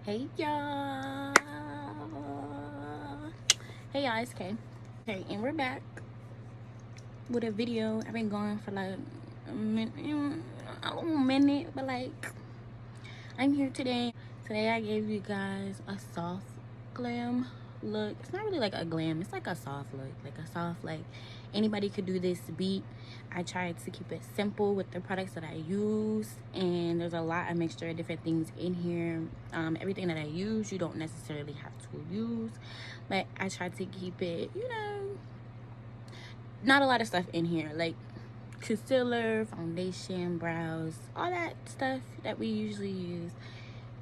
Hey y'all. Hey y'all, it's Kay. Okay, and we're back with a video. I've been going for like a minute, but like I'm here today. Today I gave you guys a soft glam look. It's not really like a glam, it's like a soft look, like a soft, like anybody could do this beat. I tried to keep it simple with the products that I use, and there's a lot of mixture of different things in here. Everything that I use you don't necessarily have to use, but I tried to keep it, not a lot of stuff in here, like concealer, foundation, brows, all that stuff that we usually use.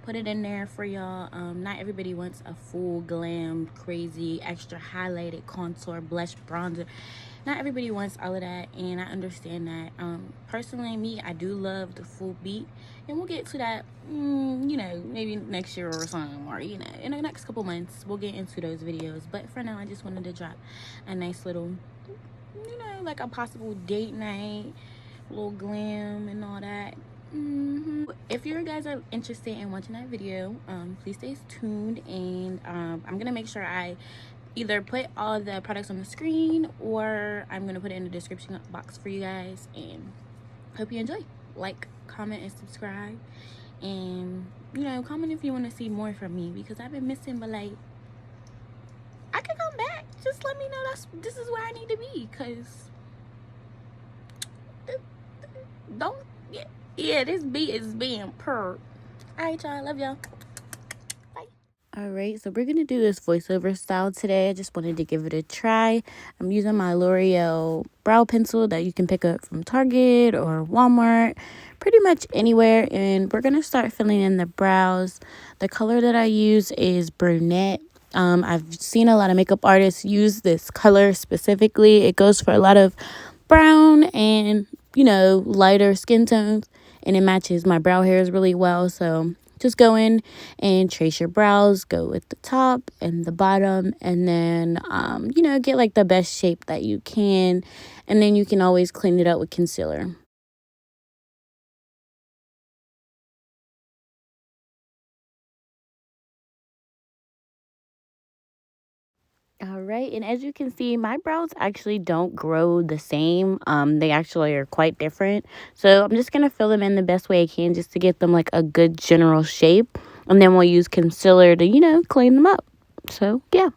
Put it in there for y'all. Not everybody wants a full glam, crazy, extra highlighted contour, blush, bronzer. Not everybody wants all of that, and I understand that. Personally, me, I do love the full beat, and we'll get to that, maybe next year or something, or in the next couple months, we'll get into those videos. But for now, I just wanted to drop a nice little, like a possible date night, little glam and all that. If you guys are interested in watching that video, please stay tuned, and I'm gonna make sure I either put all the products on the screen, or I'm gonna put it in the description box for you guys. And hope you enjoy. Like, comment, and subscribe, and comment if you want to see more from me, because I've been missing. But like, I could come back. Just let me know this is where I need to be, because don't yeah, this beat is being purred. Alright, y'all, love y'all. Bye. Alright, so we're gonna do this voiceover style today. I just wanted to give it a try. I'm using my L'Oreal brow pencil that you can pick up from Target or Walmart, pretty much anywhere, and we're gonna start filling in the brows. The color that I use is brunette. I've seen a lot of makeup artists use this color specifically. It goes for a lot of brown and lighter skin tones, and it matches my brow hairs really well. So just go in and trace your brows, go with the top and the bottom, and then get like the best shape that you can, and then you can always clean it up with concealer. All right, and as you can see, my brows actually don't grow the same. They actually are quite different. So I'm just going to fill them in the best way I can, just to get them like a good general shape. And then we'll use concealer to, clean them up. So, yeah.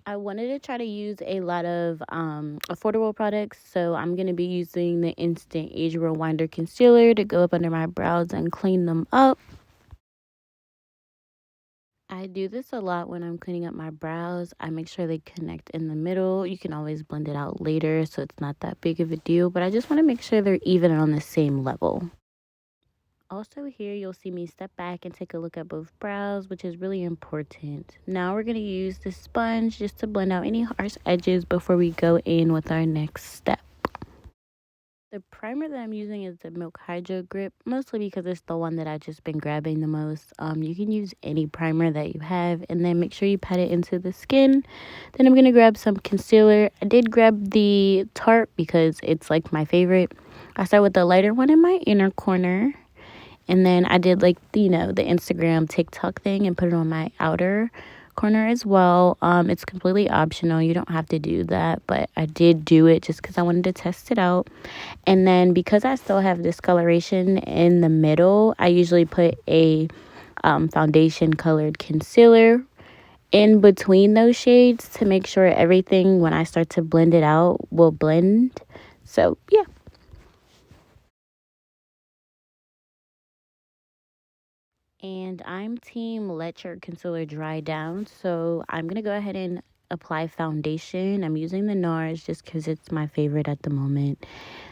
I wanted to try to use a lot of affordable products. So I'm going to be using the Instant Age Rewinder Concealer to go up under my brows and clean them up. I do this a lot when I'm cleaning up my brows. I make sure they connect in the middle. You can always blend it out later, so it's not that big of a deal, but I just want to make sure they're even on the same level. Also here, you'll see me step back and take a look at both brows, which is really important. Now we're going to use the sponge just to blend out any harsh edges before we go in with our next step. The primer that I'm using is the Milk Hydro Grip, mostly because it's the one that I've just been grabbing the most. You can use any primer that you have, and then make sure you pat it into the skin. Then I'm going to grab some concealer. I did grab the Tarte because it's like my favorite. I start with the lighter one in my inner corner, and then I did like the Instagram TikTok thing and put it on my outer corner as well. It's completely optional. You don't have to do that, but I did do it just because I wanted to test it out. And then because I still have discoloration in the middle, I usually put a foundation colored concealer in between those shades to make sure everything, when I start to blend it out, will blend. So yeah. And I'm team let your concealer dry down. So I'm going to go ahead and apply foundation. I'm using the Nars just because it's my favorite at the moment.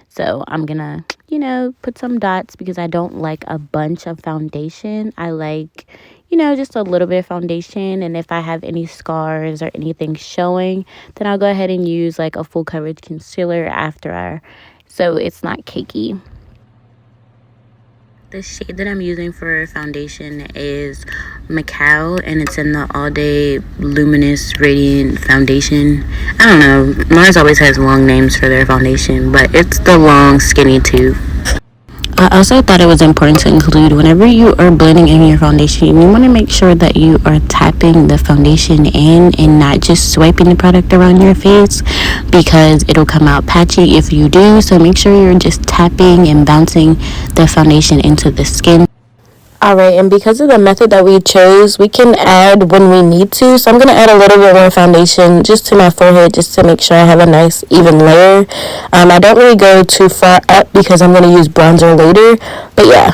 So I'm going to, put some dots because I don't like a bunch of foundation. I like, just a little bit of foundation. And if I have any scars or anything showing, then I'll go ahead and use like a full coverage concealer after so it's not cakey. The shade that I'm using for foundation is Macao, and it's in the All Day Luminous Radiant Foundation. I don't know, Mars always has long names for their foundation, but it's the long skinny tube. I also thought it was important to include whenever you are blending in your foundation, you want to make sure that you are tapping the foundation in and not just swiping the product around your face, because it'll come out patchy if you do. So make sure you're just tapping and bouncing the foundation into the skin. Alright, and because of the method that we chose, we can add when we need to. So I'm going to add a little bit more foundation just to my forehead, just to make sure I have a nice even layer. I don't really go too far up because I'm going to use bronzer later, but yeah.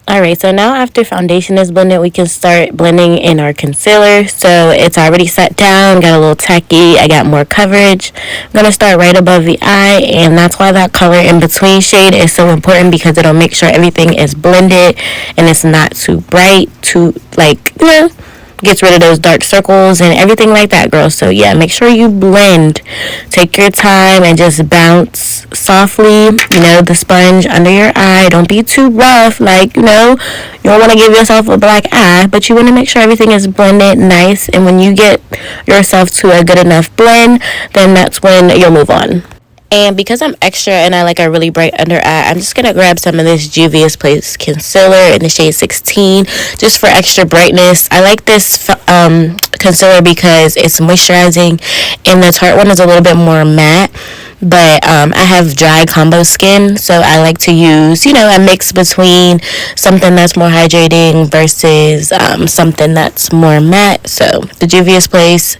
Alright, so now after foundation is blended, we can start blending in our concealer. So it's already set down, got a little tacky, I got more coverage. I'm going to start right above the eye, and that's why that color in between shade is so important, because it'll make sure everything is blended and it's not too bright, too, like, gets rid of those dark circles and everything like that, girl. So yeah, make sure you blend. Take your time and just bounce softly, the sponge under your eye. Don't be too rough, like, you don't want to give yourself a black eye, but you want to make sure everything is blended nice. And when you get yourself to a good enough blend, then that's when you'll move on. And because I'm extra and I like a really bright under eye, I'm just going to grab some of this Juvias Place concealer in the shade 16 just for extra brightness. I like this concealer because it's moisturizing, and the Tarte one is a little bit more matte. But I have dry combo skin, so I like to use, a mix between something that's more hydrating versus something that's more matte. So the Juvia's Place,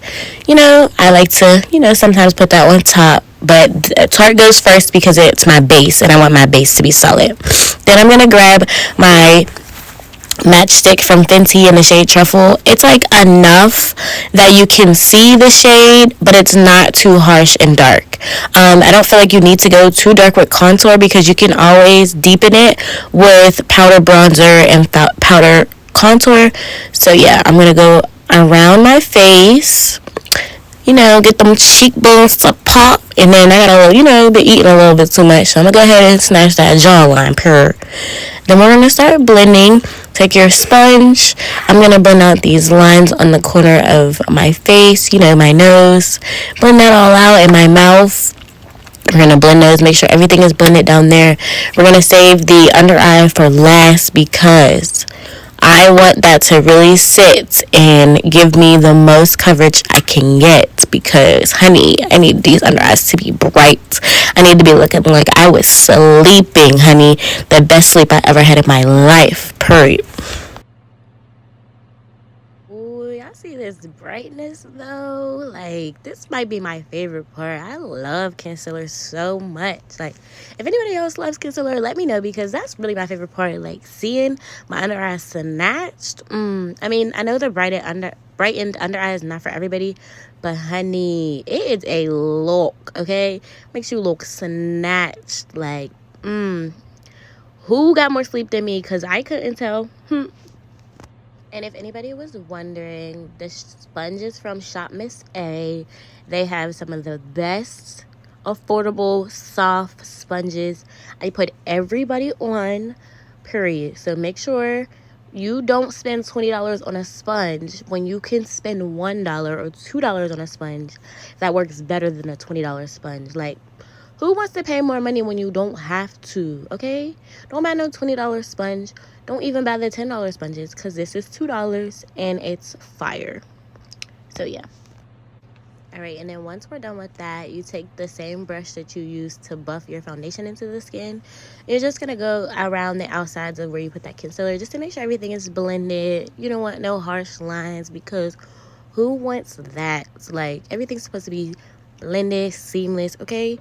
I like to, sometimes put that on top. But Tarte goes first because it's my base, and I want my base to be solid. Then I'm going to grab my matchstick from Fenty in the shade Truffle. It's like enough that you can see the shade, but it's not too harsh and dark. I don't feel like you need to go too dark with contour, because you can always deepen it with powder bronzer and powder contour. So yeah, I'm going to go around my face, get them cheekbones to pop. And then I got a little, been eating a little bit too much. So I'm going to go ahead and snatch that jawline, purr. Then we're going to start blending. Take your sponge. I'm going to blend out these lines on the corner of my face, my nose. Blend that all out in my mouth. We're going to blend those, make sure everything is blended down there. We're going to save the under eye for last, because I want that to really sit and give me the most coverage I can get, because, honey, I need these under eyes to be bright. I need to be looking like I was sleeping, honey. The best sleep I ever had in my life, period. Ooh, y'all see this brightness, though? Like, this might be my favorite part. I love concealer so much. Like, if anybody else loves concealer, let me know, because that's really my favorite part. Like, seeing my under eyes snatched. I mean, I know the brightened under eye is not for everybody, but honey, it is a look, okay? Makes you look snatched. Like, who got more sleep than me? Because I couldn't tell. And if anybody was wondering, the sponges from Shop Miss A, they have some of the best affordable soft sponges. I put everybody on, period. So make sure you don't spend $20 on a sponge when you can spend $1 or $2 on a sponge that works better than a $20 sponge. Like, who wants to pay more money when you don't have to, okay? Don't buy no $20 sponge. Don't even buy the $10 sponges, because this is $2 and it's fire. So yeah. Alright, and then once we're done with that, you take the same brush that you use to buff your foundation into the skin. You're just going to go around the outsides of where you put that concealer, just to make sure everything is blended. You don't want no harsh lines, because who wants that? Like, everything's supposed to be blended, seamless, okay?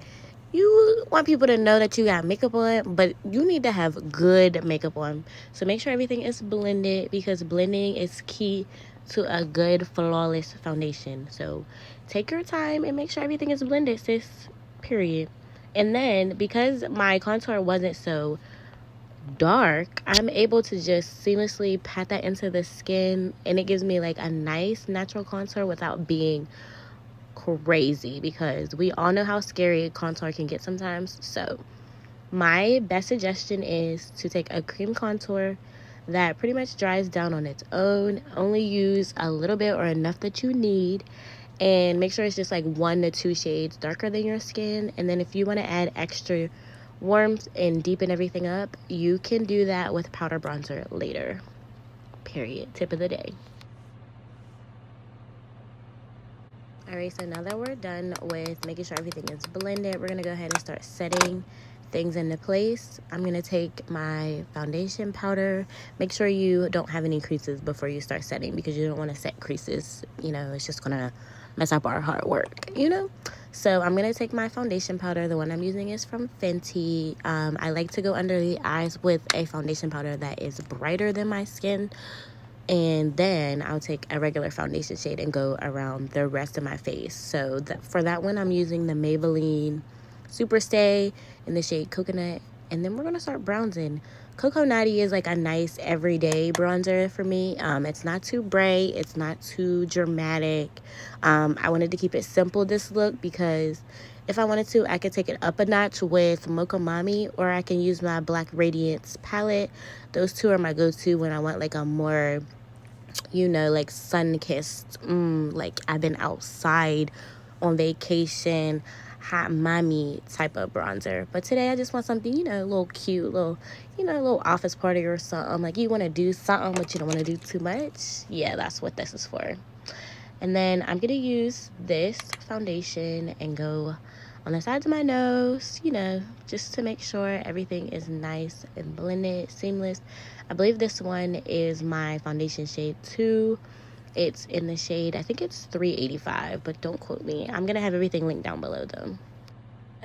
You want people to know that you got makeup on, but you need to have good makeup on. So make sure everything is blended, because blending is key to a good, flawless foundation. So take your time and make sure everything is blended, sis, period. And then, because my contour wasn't so dark, I'm able to just seamlessly pat that into the skin, and it gives me like a nice natural contour without being crazy, because we all know how scary contour can get sometimes. So my best suggestion is to take a cream contour that pretty much dries down on its own. Only use a little bit or enough that you need, and make sure it's just like 1 to 2 shades darker than your skin. And then if you want to add extra warmth and deepen everything up, you can do that with powder bronzer later. Period. Tip of the day. Alright, so now that we're done with making sure everything is blended, we're going to go ahead and start setting things into place. I'm going to take my foundation powder. Make sure you don't have any creases before you start setting, because you don't want to set creases. You know, it's just going to mess up our hard work, you know? So I'm going to take my foundation powder. The one I'm using is from Fenty. I like to go under the eyes with a foundation powder that is brighter than my skin. And then I'll take a regular foundation shade and go around the rest of my face. So for that one, I'm using the Maybelline Super Stay in the shade Coconut. And then we're going to start bronzing. Cocoa Natty is like a nice everyday bronzer for me. It's not too bright. It's not too dramatic. I wanted to keep it simple this look, because if I wanted to, I could take it up a notch with Mocha Mami, or I can use my Black Radiance palette. Those two are my go-to when I want like a more, you know, like sun-kissed, like I've been outside on vacation, hot mommy type of bronzer. But today I just want something, you know, a little cute, little, you know, a little office party or something. Like, you want to do something, but you don't want to do too much. Yeah, that's what this is for. And then I'm going to use this foundation and go on the sides of my nose, you know, just to make sure everything is nice and blended, seamless. I believe this one is my foundation shade 2. It's in the shade, I think it's 385, but don't quote me. I'm going to have everything linked down below though.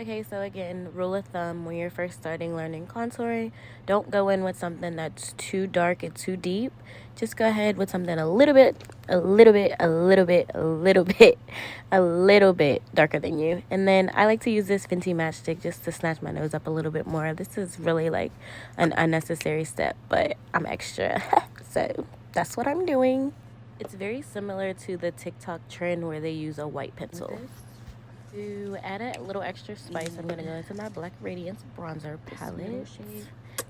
Okay, so again, rule of thumb, when you're first starting learning contouring, don't go in with something that's too dark and too deep. Just go ahead with something a little bit darker than you. And then I like to use this Fenty matchstick just to snatch my nose up a little bit more. This is really like an unnecessary step, but I'm extra. So that's what I'm doing. It's very similar to the TikTok trend where they use a white pencil. To add a little extra spice, I'm going to go into my Black Radiance bronzer palette.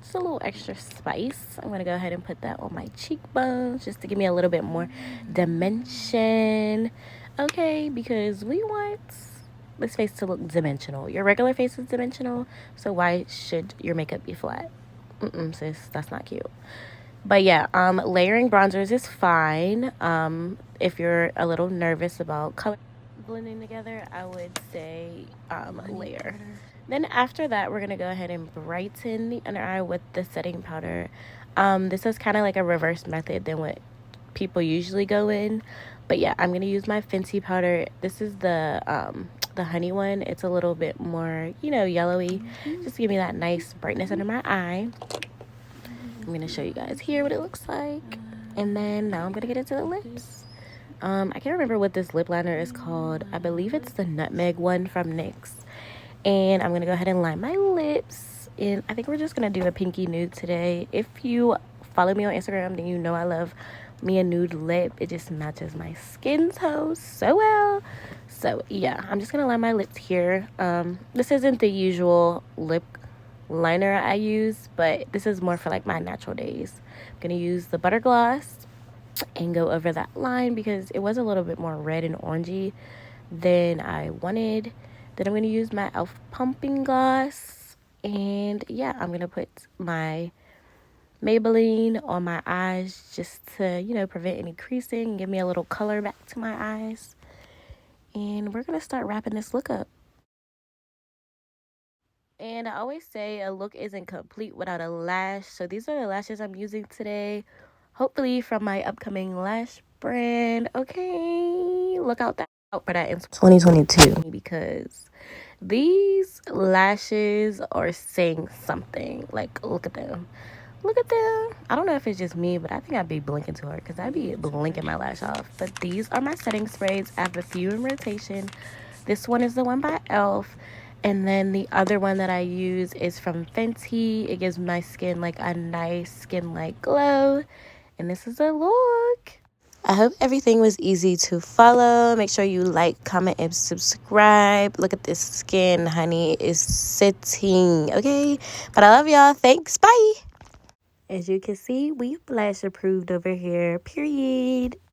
Just a little extra spice. I'm going to go ahead and put that on my cheekbones just to give me a little bit more dimension. Okay, because we want this face to look dimensional. Your regular face is dimensional, so why should your makeup be flat? Sis, that's not cute. But yeah, layering bronzers is fine. If you're a little nervous about color blending together, I would say layer. Then after that, we're going to go ahead and brighten the under eye with the setting powder. This is kind of like a reverse method than what people usually go in. But yeah, I'm going to use my Fenty powder. This is the honey one. It's a little bit more, you know, yellowy. Just to give me that nice brightness under my eye. I'm going to show you guys here what it looks like. And then now I'm going to get into the lips. I can't remember what this lip liner is called. I believe it's the Nutmeg one from NYX. And I'm going to go ahead and line my lips. And I think we're just going to do a pinky nude today. If you follow me on Instagram, then you know I love me a nude lip. It just matches my skin tone so well. So yeah, I'm just going to line my lips here. This isn't the usual lip liner I use, but this is more for like my natural days. I'm going to use the Butter Gloss and go over that line because it was a little bit more red and orangey than I wanted. Then I'm going to use my e.l.f. pumping gloss, and yeah, I'm going to put my Maybelline on my eyes just to, you know, prevent any creasing and give me a little color back to my eyes. And we're going to start wrapping this look up. And I always say a look isn't complete without a lash, so these are the lashes I'm using today. Hopefully from my upcoming lash brand. Okay, look out for that in 2022, because these lashes are saying something. Like, look at them. Look at them. I don't know if it's just me, but I think I'd be blinking too hard because I'd be blinking my lash off. But these are my setting sprays. I have a few in rotation. This one is the one by e.l.f. And then the other one that I use is from Fenty. It gives my skin like a nice skin-like glow. And this is a look. I hope everything was easy to follow. Make sure you like, comment, and subscribe. Look at this skin, honey. It's sitting, okay? But I love y'all. Thanks. Bye. As you can see, we flash approved over here. Period.